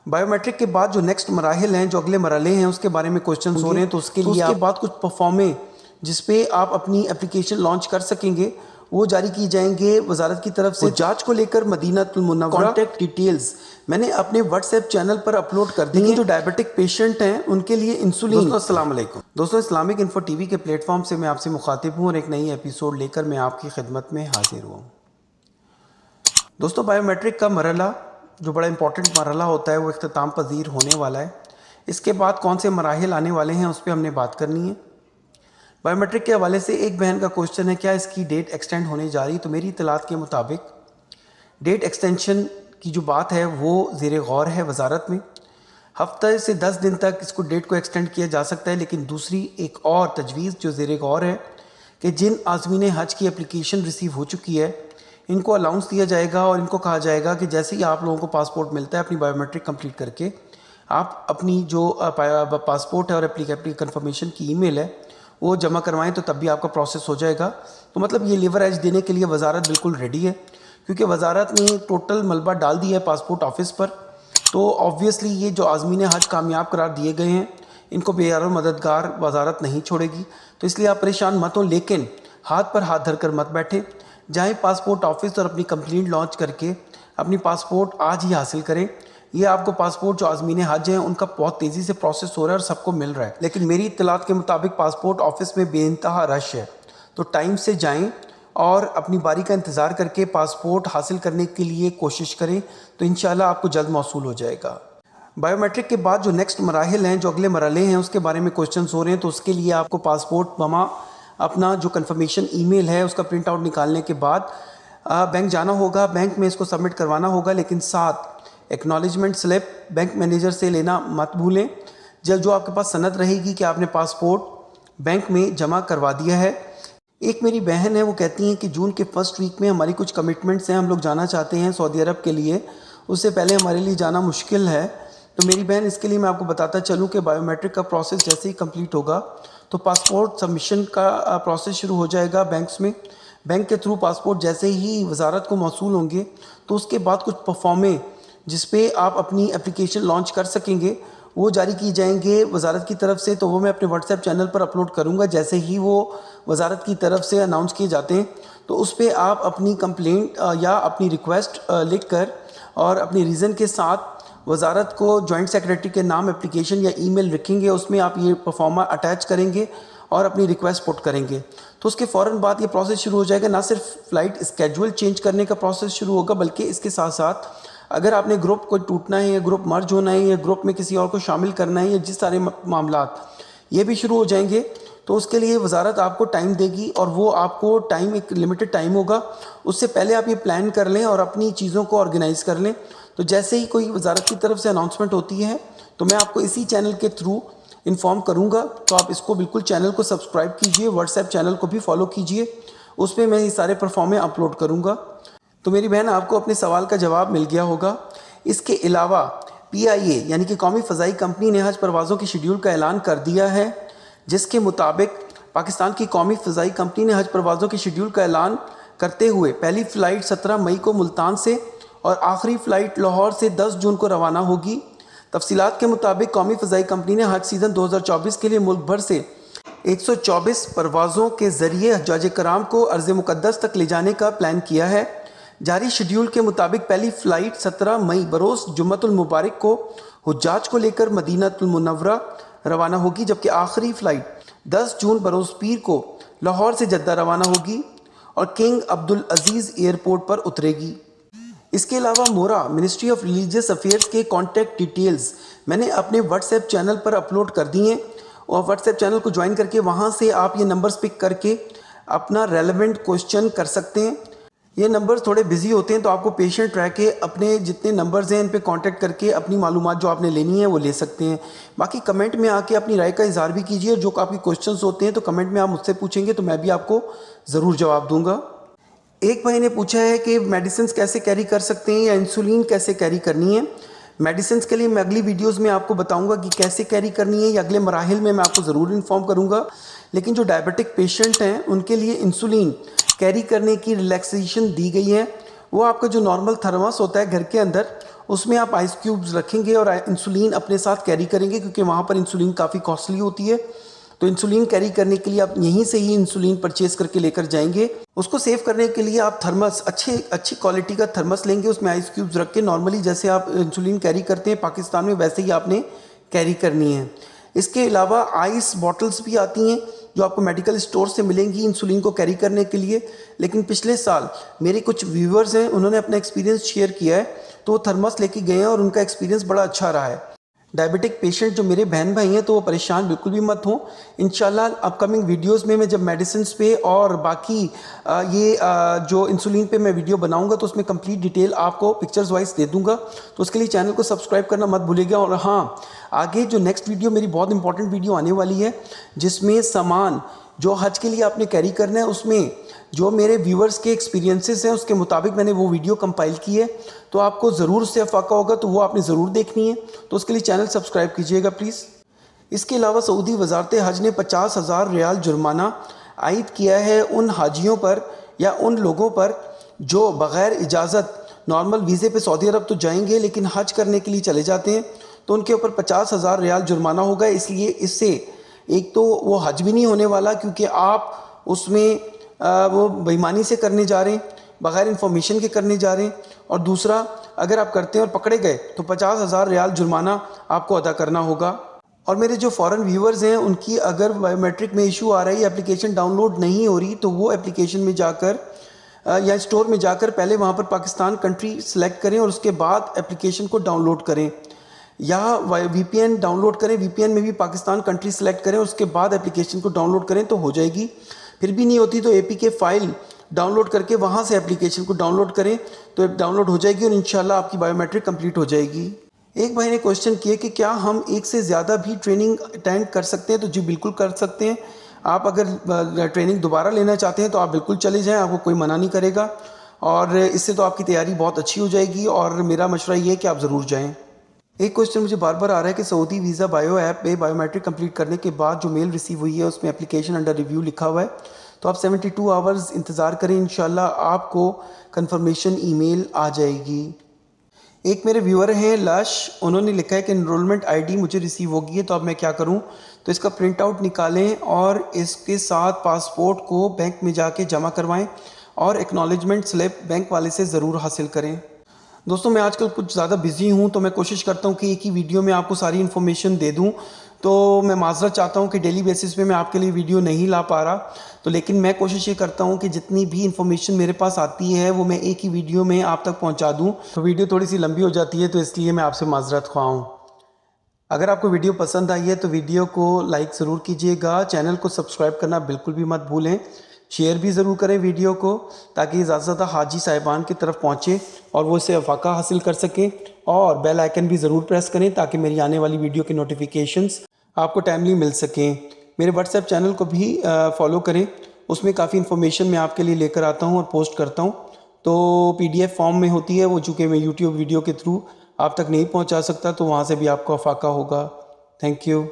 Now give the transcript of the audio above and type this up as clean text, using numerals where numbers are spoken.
Biometric के बाद जो नेक्स्ट मराहिल हैं, जो अगले मरहले हैं, उसके बारे में क्वेश्चन हो रहे हैं। तो उसके लिए उसके बाद कुछ परफॉर्मे जिसपे आप अपनी एप्लीकेशन लॉन्च कर सकेंगे वो जारी की जाएंगे वजारत की तरफ से। जांच को लेकर मदीनातुल मुनव्वरा कॉन्टैक्ट डिटेल्स मैंने अपने व्हाट्सएप चैनल पर अपलोड कर दी हैं। जो डायबिटिक पेशेंट हैं उनके लिए इंसुलिन। दोस्तों अस्सलाम वालेकुम। दोस्तों इस्लामिक इन्फो टीवी के प्लेटफॉर्म से मैं आपसे मुखातिब हूँ और एक नई एपिसोड लेकर मैं आपकी खिदमत में हाजिर हुआ हूँ। दोस्तों बायोमेट्रिक का मरहला जो बड़ा इंपॉर्टेंट मरहला होता है वो इख्तिताम पजीर होने वाला है। इसके बाद कौन से मराहिल आने वाले हैं उस पर हमने बात करनी है। बायोमेट्रिक के हवाले से एक बहन का क्वेश्चन है, क्या इसकी डेट एक्सटेंड होने जा रही। तो मेरी इतलात के मुताबिक डेट एक्सटेंशन की जो बात है वो ज़ेर गौर है वजारत में। हफ्ते से 10 दिन तक इसको डेट को एक्सटेंड किया जा सकता है। लेकिन दूसरी एक और तजवीज़ जो ज़ेर गौर है कि जिन आज़मीन हज की एप्लीकेशन रिसीव हो चुकी है इनको अलाउंस दिया जाएगा और इनको कहा जाएगा कि जैसे ही आप लोगों को पासपोर्ट मिलता है अपनी बायोमेट्रिक कंप्लीट करके आप अपनी जो पासपोर्ट है और अपनी कंफर्मेशन की ईमेल है वो जमा करवाएं तो तब भी आपका प्रोसेस हो जाएगा। तो मतलब ये लीवरेज देने के लिए वजारत बिल्कुल रेडी है, क्योंकि वजारत ने टोटल मलबा डाल दिया है पासपोर्ट ऑफिस पर। तो ऑब्वियसली ये जो आज़मीन हज कामयाब करार दिए गए हैं इनको बेयार और मददगार वजारत नहीं छोड़ेगी। तो इसलिए आप परेशान मत हो, लेकिन हाथ पर हाथ धर कर मत बैठें। जाएँ पासपोर्ट ऑफिस और अपनी कंप्लेंट लॉन्च करके अपनी पासपोर्ट आज ही हासिल करें। ये आपको पासपोर्ट जो आज़मीन हज हैं उनका बहुत तेज़ी से प्रोसेस हो रहा है और सबको मिल रहा है। लेकिन मेरी इत्तलात के मुताबिक पासपोर्ट ऑफिस में बेइंतहा रश है। तो टाइम से जाएं और अपनी बारी का इंतज़ार करके पासपोर्ट हासिल करने के लिए कोशिश करें, तो इंशाल्लाह आपको जल्द मौसूल हो जाएगा। बायोमेट्रिक के बाद जो नेक्स्ट मराहिल हैं, जो अगले मरहले हैं, उसके बारे में क्वेश्चन हो रहे हैं। तो उसके लिए आपको पासपोर्ट ममा अपना जो कन्फर्मेशन ईमेल है उसका प्रिंट आउट निकालने के बाद बैंक जाना होगा, बैंक में इसको सबमिट करवाना होगा। लेकिन साथ एक्नॉलेजमेंट स्लिप बैंक मैनेजर से लेना मत भूलें। जब जो आपके पास सनद रहेगी कि आपने पासपोर्ट बैंक में जमा करवा दिया है। एक मेरी बहन है वो कहती हैं कि जून के फर्स्ट वीक में हमारी कुछ कमिटमेंट्स हैं, हम लोग जाना चाहते हैं सऊदी अरब के लिए, उससे पहले हमारे लिए जाना मुश्किल है। तो मेरी बहन इसके लिए मैं आपको बताता चलूँ कि बायोमेट्रिक का प्रोसेस जैसे ही कंप्लीट होगा तो पासपोर्ट सबमिशन का प्रोसेस शुरू हो जाएगा बैंक्स में। बैंक के थ्रू पासपोर्ट जैसे ही वजारत को मौसूल होंगे तो उसके बाद कुछ परफॉर्मे जिस पे आप अपनी एप्लीकेशन लॉन्च कर सकेंगे वो जारी की जाएंगे वजारत की तरफ से। तो वो मैं अपने व्हाट्सएप चैनल पर अपलोड करूँगा। जैसे ही वो वजारत की तरफ से अनाउंस किए जाते हैं तो उस पर आप अपनी कंप्लेंट या अपनी रिक्वेस्ट लिख कर और अपनी रीज़न के साथ वजारत को जॉइंट सेक्रेटरी के नाम एप्लीकेशन या ईमेल लिखेंगे, उसमें आप ये परफॉर्मा अटैच करेंगे और अपनी रिक्वेस्ट पुट करेंगे। तो उसके फ़ौरन बाद ये प्रोसेस शुरू हो जाएगा। ना सिर्फ फ़्लाइट स्केड्यूल चेंज करने का प्रोसेस शुरू होगा बल्कि इसके साथ साथ अगर आपने ग्रुप को टूटना है या ग्रुप मर्ज होना है या ग्रुप में किसी और को शामिल करना है या जिस सारे मामलात ये भी शुरू हो जाएंगे तो उसके लिए वजारत आपको टाइम देगी और वो आपको टाइम एक लिमिटेड टाइम होगा। उससे पहले आप ये प्लान कर लें और अपनी चीज़ों को ऑर्गेनाइज़ कर लें। तो जैसे ही कोई वजारत की तरफ से अनाउंसमेंट होती है तो मैं आपको इसी चैनल के थ्रू इन्फॉर्म करूँगा। तो आप इसको बिल्कुल चैनल को सब्सक्राइब कीजिए, व्हाट्सएप चैनल को भी फॉलो कीजिए, उस पर मैं ये सारे परफॉर्मे अपलोड करूँगा। तो मेरी बहन आपको अपने सवाल का जवाब मिल गया होगा। इसके अलावा PIA यानी कि कौमी फ़ज़ाई कंपनी ने हज परवाज़ों की शेड्यूल का ऐलान कर दिया है, जिसके मुताबिक पाकिस्तान की कौमी फ़ज़ाई कंपनी ने हज परवाज़ों की शेड्यूल का ऐलान करते हुए पहली फ़्लाइट 17 मई को मुल्तान से और आखिरी फ़्लाइट लाहौर से 10 जून को रवाना होगी। तफसीलात के मुताबिक कौमी फ़ज़ाई कंपनी ने हज सीज़न 2024 के लिए मुल्क भर से 124 परवाज़ों के ज़रिए हज्जाज कराम को अर्ज़ मुक़द्दस तक ले जाने का प्लान किया है। जारी शेड्यूल के मुताबिक पहली फ़्लाइट 17 मई बरोज़ जुम्मतुल मुबारक को हुज्जाज को लेकर मदीनातुल मुनव्वरा रवाना होगी, जबकि आखिरी फ़्लाइट 10 जून बरोज़ पीर को लाहौर से जद्दा रवाना होगी और किंग अब्दुल अजीज़ एयरपोर्ट पर उतरेगी। इसके अलावा मोरा मिनिस्ट्री ऑफ रिलीजियस अफेयर्स के कॉन्टैक्ट डिटेल्स मैंने अपने व्हाट्सएप चैनल पर अपलोड कर दी हैं और व्हाट्सएप चैनल को ज्वाइन करके वहाँ से आप ये नंबर्स पिक करके अपना रेलेवेंट क्वेश्चन कर सकते हैं। ये नंबर्स थोड़े बिजी होते हैं तो आपको पेशेंट रह के अपने जितने नंबर्स हैं इन पे कांटेक्ट करके अपनी मालूमात जो आपने लेनी है वो ले सकते हैं। बाकी कमेंट में आके अपनी राय का इजहार भी कीजिए। जो आपके क्वेश्चंस होते हैं तो कमेंट में आप मुझसे पूछेंगे तो मैं भी आपको ज़रूर जवाब दूंगा। एक भाई ने पूछा है कि मेडिसिन कैसे कैरी कर सकते हैं या इंसुलिन कैसे कैरी करनी है। मेडिसिन के लिए मैं अगली वीडियोज़ में आपको बताऊँगा कि कैसे कैरी करनी है या अगले मराहिल में मैं आपको ज़रूर इन्फॉर्म करूँगा। लेकिन जो डायबिटिक पेशेंट हैं उनके लिए इंसुलिन कैरी करने की रिलैक्सेशन दी गई है। वो आपका जो नॉर्मल थर्मस होता है घर के अंदर उसमें आप आइस क्यूब्स रखेंगे और इंसुलिन अपने साथ कैरी करेंगे, क्योंकि वहाँ पर इंसुलिन काफ़ी कॉस्टली होती है। तो इंसुलिन कैरी करने के लिए आप यहीं से ही इंसुलिन परचेज करके लेकर जाएंगे। उसको सेव करने के लिए आप थर्मस, अच्छी क्वालिटी का थर्मस लेंगे, उसमें आइस क्यूब्स रख के नॉर्मली जैसे आप इंसुलिन कैरी करते हैं पाकिस्तान में, वैसे ही आपने कैरी करनी है। इसके अलावा आइस बॉटल्स भी आती हैं जो आपको मेडिकल स्टोर से मिलेंगी इंसुलिन को कैरी करने के लिए। लेकिन पिछले साल मेरे कुछ व्यूवर्स हैं, उन्होंने अपना एक्सपीरियंस शेयर किया है, तो वो थर्मस लेके गए हैं और उनका एक्सपीरियंस बड़ा अच्छा रहा है। डायबिटिक पेशेंट जो मेरे बहन भाई हैं, तो वो परेशान बिल्कुल भी मत हों। इंशाल्लाह अपकमिंग वीडियोस में मैं जब मेडिसिन पे और बाकी जो इंसुलिन पे मैं वीडियो बनाऊंगा, तो उसमें कंप्लीट डिटेल आपको पिक्चर्स वाइज दे दूंगा। तो उसके लिए चैनल को सब्सक्राइब करना मत भूलिएगा। और हाँ, आगे जो नेक्स्ट वीडियो मेरी बहुत इंपॉर्टेंट वीडियो आने वाली है, जिसमें सामान जो हज के लिए आपने कैरी करना है, उसमें जो मेरे व्यूवर्स के एक्सपीरियंसेस हैं उसके मुताबिक मैंने वो वीडियो कंपाइल की है। तो आपको ज़रूर उससे अफाका होगा, तो वो आपने ज़रूर देखनी है। तो उसके लिए चैनल सब्सक्राइब कीजिएगा प्लीज़। इसके अलावा सऊदी वजारत हज ने 50,000 रियाल जुर्माना आयद किया है उन हाजियों पर या उन लोगों पर जो बग़ैर इजाज़त नॉर्मल वीज़े पे सऊदी अरब तो जाएंगे, लेकिन हज करने के लिए चले जाते हैं, तो उनके ऊपर 50,000 रियाल जुर्माना होगा। इसलिए इससे एक तो वो हज भी नहीं होने वाला, क्योंकि आप उसमें वो बेईमानी से करने जा रहे हैं, बग़ैर इन्फॉर्मेशन के करने जा रहे हैं। और दूसरा, अगर आप करते हैं और पकड़े गए तो 50,000 रियाल जुर्माना आपको अदा करना होगा। और मेरे जो फॉरेन व्यूवर्स हैं, उनकी अगर बायोमेट्रिक में इशू आ रही है, एप्लीकेशन डाउनलोड नहीं हो रही, तो वो एप्लीकेशन में जाकर या स्टोर में जाकर पहले वहाँ पर पाकिस्तान कंट्री सेलेक्ट करें और उसके बाद एप्लीकेशन को डाउनलोड करें, या VPN डाउनलोड करें, VPN में भी पाकिस्तान कंट्री सेलेक्ट करें, उसके बाद एप्लीकेशन को डाउनलोड करें तो हो जाएगी। फिर भी नहीं होती तो APK फाइल डाउनलोड करके वहाँ से एप्लीकेशन को डाउनलोड करें, तो डाउनलोड हो जाएगी और इंशाल्लाह आपकी बायोमेट्रिक कंप्लीट हो जाएगी। एक भाई ने क्वेश्चन किया कि क्या हम एक से ज़्यादा भी ट्रेनिंग अटेंड कर सकते हैं? तो जी बिल्कुल कर सकते हैं। आप अगर ट्रेनिंग दोबारा लेना चाहते हैं तो आप बिल्कुल चले जाएँ, आपको कोई मना नहीं करेगा, और इससे तो आपकी तैयारी बहुत अच्छी हो जाएगी। और मेरा मशवरा ये है कि आप ज़रूर जाएँ। एक क्वेश्चन मुझे बार बार आ रहा है कि सऊदी वीज़ा बायो ऐप पे बायोमेट्रिक कंप्लीट करने के बाद जो मेल रिसीव हुई है उसमें एप्लीकेशन अंडर रिव्यू लिखा हुआ है, तो आप 72 आवर्स इंतज़ार करें, इंशाल्लाह आपको कंफर्मेशन ईमेल आ जाएगी। एक मेरे व्यूअर हैं लश, उन्होंने लिखा है कि एनरोलमेंट ID मुझे रिसीव होगी है, तो अब मैं क्या करूं? तो इसका प्रिंट आउट निकालें और इसके साथ पासपोर्ट को बैंक में जाके जमा करवाएं और एक्नॉलेजमेंट स्लिप बैंक वाले से ज़रूर हासिल करें। दोस्तों, मैं आजकल कुछ ज़्यादा बिजी हूँ, तो मैं कोशिश करता हूँ कि एक ही वीडियो में आपको सारी इन्फॉर्मेशन दे दूँ। तो मैं माजरत चाहता हूँ कि डेली बेसिस पे मैं आपके लिए वीडियो नहीं ला पा रहा, तो लेकिन मैं कोशिश ये करता हूँ कि जितनी भी इन्फॉर्मेशन मेरे पास आती है वो मैं एक ही वीडियो में आप तक पहुँचा दूँ। तो वीडियो थोड़ी सी लंबी हो जाती है, तो इसलिए मैं आपसे माजरत ख्वाह हूँ। अगर आपको वीडियो पसंद आई है तो वीडियो को लाइक ज़रूर कीजिएगा, चैनल को सब्सक्राइब करना बिल्कुल भी मत भूलें, शेयर भी ज़रूर करें वीडियो को, ताकि ज़्यादा से ज़्यादा हाजी साहिबान की तरफ पहुँचे और वो इससे अफाका हासिल कर सकें। और बेल आइकन भी ज़रूर प्रेस करें ताकि मेरी आने वाली वीडियो के नोटिफिकेशंस आपको टाइमली मिल सकें। मेरे व्हाट्सएप चैनल को भी फॉलो करें, उसमें काफ़ी इन्फॉर्मेशन मैं आपके लिए लेकर आता हूँ और पोस्ट करता हूँ। तो PDF फॉर्म में होती है वो, चूँकि मैं यूट्यूब वीडियो के थ्रू आप तक नहीं पहुँचा सकता, तो वहाँ से भी आपको अफाका होगा। Thank you.